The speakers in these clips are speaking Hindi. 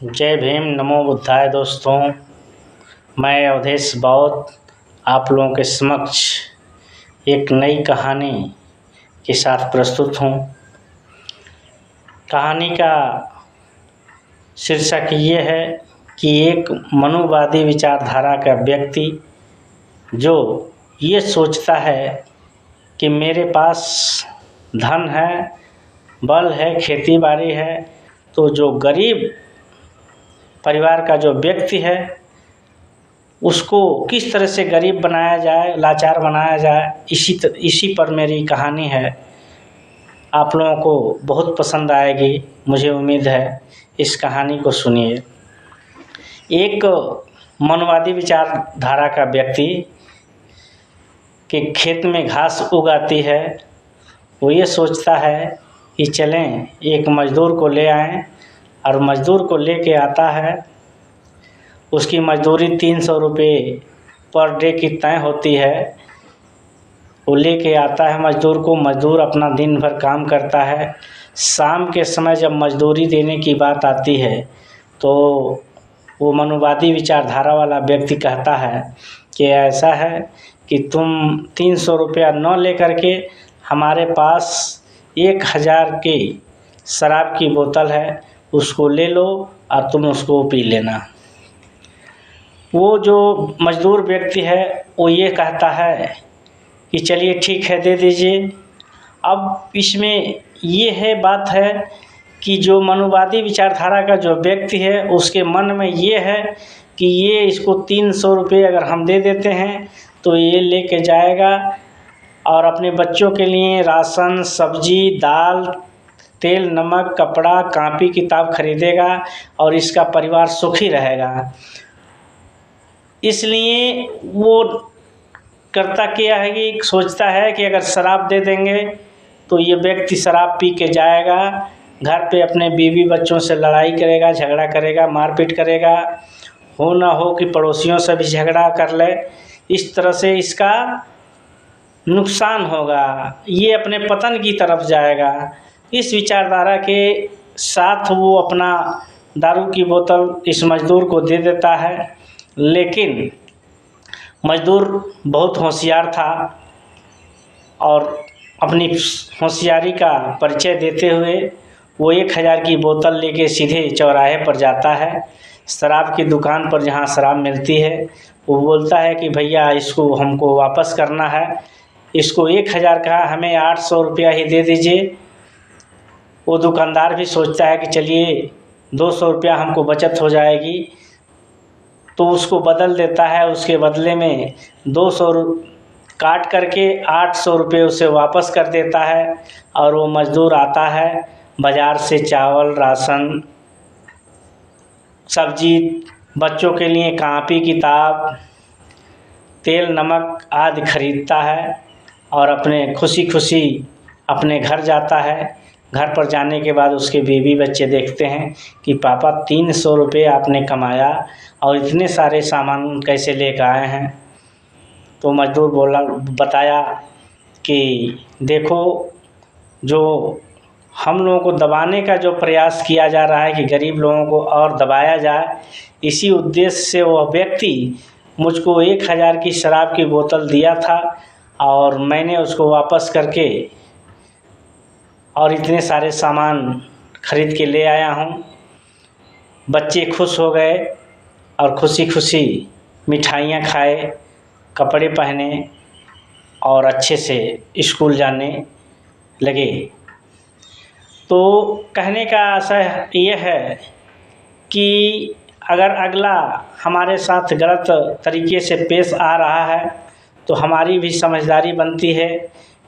जय भीम, नमो बुद्धाय। दोस्तों, मैं अवधेश बौद्ध आप लोगों के समक्ष एक नई कहानी के साथ प्रस्तुत हूँ। कहानी का शीर्षक ये है कि एक मनुवादी विचारधारा का व्यक्ति जो ये सोचता है कि मेरे पास धन है, बल है, खेती बाड़ी है, तो जो गरीब परिवार का जो व्यक्ति है उसको किस तरह से गरीब बनाया जाए, लाचार बनाया जाए, इसी पर मेरी कहानी है। आप लोगों को बहुत पसंद आएगी, मुझे उम्मीद है। इस कहानी को सुनिए। एक मनुवादी विचारधारा का व्यक्ति के खेत में घास उगाती है। वो ये सोचता है कि चलें एक मज़दूर को ले आएं, और मज़दूर को लेके आता है। उसकी मज़दूरी 300 रुपये पर डे की तय होती है। वो लेके आता है मज़दूर को। मज़दूर अपना दिन भर काम करता है। शाम के समय जब मज़दूरी देने की बात आती है तो वो मनुवादी विचारधारा वाला व्यक्ति कहता है कि ऐसा है कि तुम 300 रुपया न लेकर के हमारे पास 1000 की शराब की बोतल है, उसको ले लो और तुम उसको पी लेना। वो जो मज़दूर व्यक्ति है वो ये कहता है कि चलिए ठीक है, दे दीजिए। अब इसमें ये है बात है कि जो मनुवादी विचारधारा का जो व्यक्ति है उसके मन में ये है कि ये इसको 300 रुपये अगर हम दे देते हैं तो ये लेके जाएगा और अपने बच्चों के लिए राशन, सब्जी, दाल, तेल, नमक, कपड़ा, कापी किताब खरीदेगा और इसका परिवार सुखी रहेगा। इसलिए वो करता क्या है कि सोचता है कि अगर शराब दे देंगे तो ये व्यक्ति शराब पी के जाएगा, घर पे अपने बीवी बच्चों से लड़ाई करेगा, झगड़ा करेगा, मारपीट करेगा। हो ना हो कि पड़ोसियों से भी झगड़ा कर ले। इस तरह से इसका नुकसान होगा, ये अपने पतन की तरफ जाएगा। इस विचारधारा के साथ वो अपना दारू की बोतल इस मज़दूर को दे देता है। लेकिन मज़दूर बहुत होशियार था और अपनी होशियारी का परिचय देते हुए वो 1000 की बोतल लेके सीधे चौराहे पर जाता है। शराब की दुकान पर जहाँ शराब मिलती है वो बोलता है कि भैया इसको हमको वापस करना है, इसको 1000 का हमें 800 रुपया ही दे दीजिए। वो दुकानदार भी सोचता है कि चलिए 200 रुपया हमको बचत हो जाएगी, तो उसको बदल देता है। उसके बदले में 200 काट करके 800 रुपये उसे वापस कर देता है। और वो मज़दूर आता है बाज़ार से चावल, राशन, सब्जी, बच्चों के लिए कापी किताब, तेल, नमक आदि खरीदता है और अपने खुशी खुशी अपने घर जाता है। घर पर जाने के बाद उसके बीवी बच्चे देखते हैं कि पापा 300 रुपये आपने कमाया और इतने सारे सामान कैसे लेकर आए हैं। तो मज़दूर बताया कि देखो, जो हम लोगों को दबाने का जो प्रयास किया जा रहा है कि गरीब लोगों को और दबाया जाए, इसी उद्देश्य से वह व्यक्ति मुझको 1000 की शराब की बोतल दिया था और मैंने उसको वापस करके और इतने सारे सामान खरीद के ले आया हूँ। बच्चे खुश हो गए और खुशी खुशी मिठाइयाँ खाए, कपड़े पहने और अच्छे से स्कूल जाने लगे। तो कहने का आशय ये है कि अगर अगला हमारे साथ गलत तरीके से पेश आ रहा है तो हमारी भी समझदारी बनती है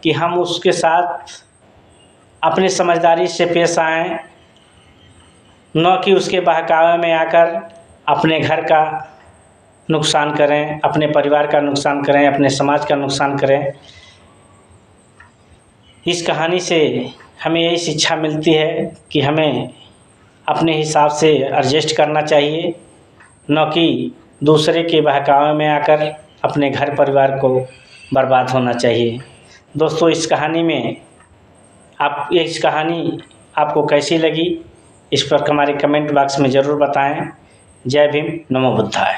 कि हम उसके साथ अपनी समझदारी से पेश आएँ, न कि उसके बहकावे में आकर अपने घर का नुकसान करें, अपने परिवार का नुकसान करें, अपने समाज का नुकसान करें। इस कहानी से हमें यही शिक्षा मिलती है कि हमें अपने हिसाब से एडजस्ट करना चाहिए, न कि दूसरे के बहकावे में आकर अपने घर परिवार को बर्बाद होना चाहिए। दोस्तों, इस कहानी आपको कैसी लगी इस पर हमारे कमेंट बॉक्स में ज़रूर बताएं। जय भीम, नमो बुद्धाय।